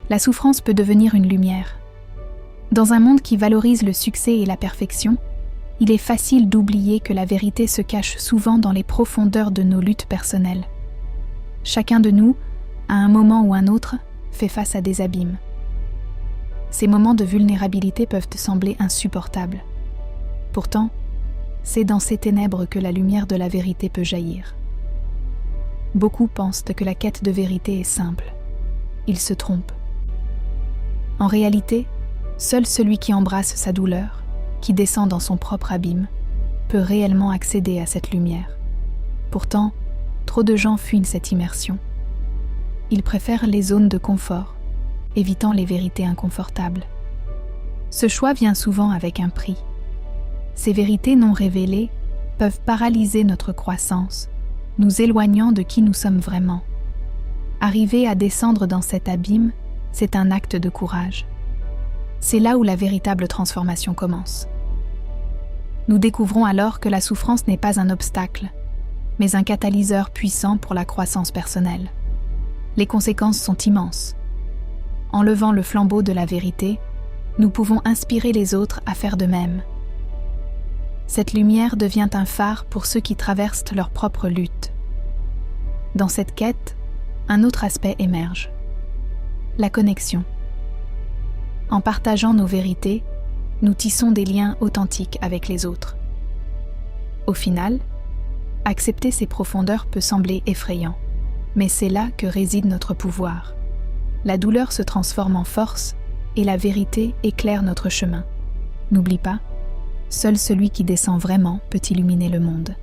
la souffrance peut devenir une lumière. Dans un monde qui valorise le succès et la perfection, il est facile d'oublier que la vérité se cache souvent dans les profondeurs de nos luttes personnelles. Chacun de nous, à un moment ou un autre, fait face à des abîmes. Ces moments de vulnérabilité peuvent te sembler insupportables. Pourtant, c'est dans ces ténèbres que la lumière de la vérité peut jaillir. Beaucoup pensent que la quête de vérité est simple. Ils se trompent. En réalité, seul celui qui embrasse sa douleur, qui descend dans son propre abîme, peut réellement accéder à cette lumière. Pourtant, trop de gens fuient cette immersion. Ils préfèrent les zones de confort, évitant les vérités inconfortables. Ce choix vient souvent avec un prix. Ces vérités non révélées peuvent paralyser notre croissance, nous éloignant de qui nous sommes vraiment. Arriver à descendre dans cet abîme, c'est un acte de courage. C'est là où la véritable transformation commence. Nous découvrons alors que la souffrance n'est pas un obstacle, mais un catalyseur puissant pour la croissance personnelle. Les conséquences sont immenses. En levant le flambeau de la vérité, nous pouvons inspirer les autres à faire de même. Cette lumière devient un phare pour ceux qui traversent leur propre lutte. Dans cette quête, un autre aspect émerge. La connexion. En partageant nos vérités, nous tissons des liens authentiques avec les autres. Au final, accepter ces profondeurs peut sembler effrayant, mais c'est là que réside notre pouvoir. La douleur se transforme en force et la vérité éclaire notre chemin. N'oublie pas, seul celui qui descend vraiment peut illuminer le monde.